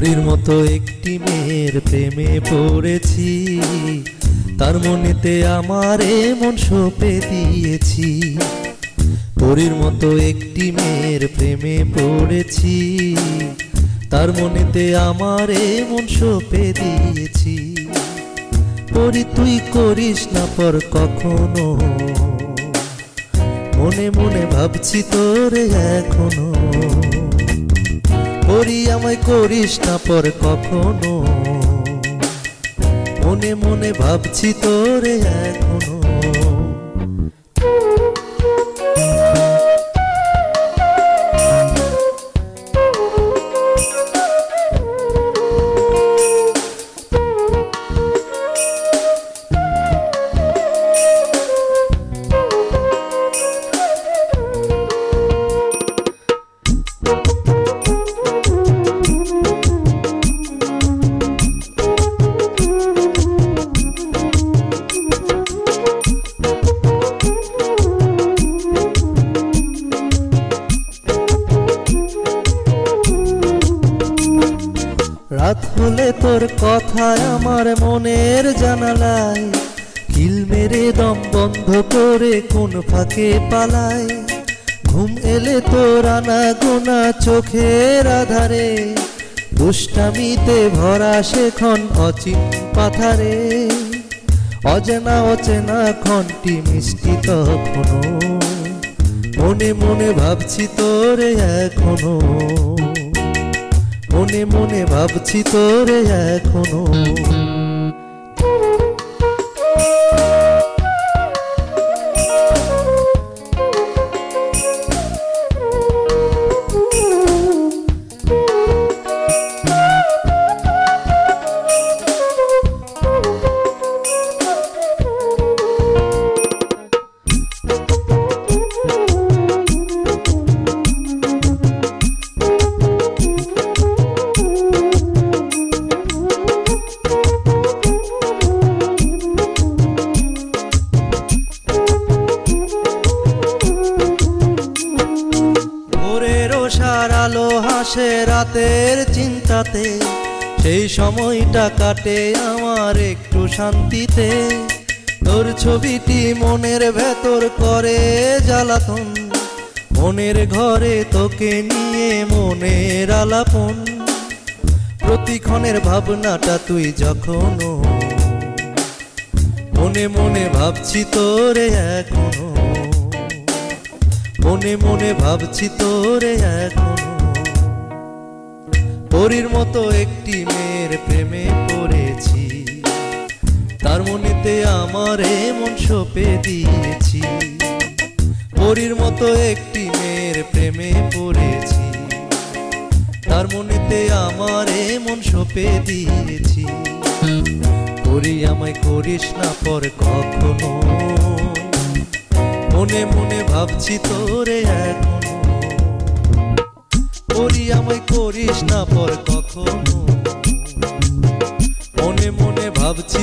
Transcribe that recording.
পরীর মতো একটি মেয়ের প্রেমে পড়েছি, তার মনেতে আমার মন সঁপে দিয়েছি। পরীর মতো একটি মেয়ের প্রেমে পড়েছি, তার মনেতে আমার মন সঁপে দিয়েছি। পরী তুই করিস না পর কখনো, মনে মনে ভাবছি তোরে এখনো। পরী আমায় করিস না পর কখনো, মনে মনে ভাবছি তোরে এখনো। রাত হলে তোর কথায় আমার মনের জানালায় কিল মেরে দম বন্ধ করে কোন ফাঁকে পালায়। ঘুম এলে তোর আনা গোনা চোখের আধারে, দুষ্টামিতে ভরা সেখন অচিন পাথারে। অজানা অচেনা ক্ষণটি মিষ্টি তখনো, মনে মনে ভাবছি তোরে এখনো। মনে মনে ভাবছি তোরে এখনো। আলো হাসে রাতের চিন্তাতে, সেই সময়টা কাটে আমার একটু শান্তিতে। তোর ছবিটি মনের ভেতর করে জ্বালাতন, মনের ঘরে তোকে নিয়ে মনের আলাপন। প্রতিক্ষণের ভাবনাটা তুই যখনো, মনে মনে ভাবছি তোরে এখনো। মনে মনে ভাবছি তোরে এখনো। পরীর মতো একটি মেয়ের প্রেমে পড়েছি, তার মনেতে আমার মন সঁপে দিয়েছি। পরীর মতো একটি মেয়ের প্রেমে পড়েছি, তার মনেতে আমার মন সঁপে দিয়েছি। পরী আমায় করিস না পর কখনো, মনে মনে ভাবছি তোরে এখনো। পরী আমায় করিস না পর কখনো, মনে মনে ভাবছি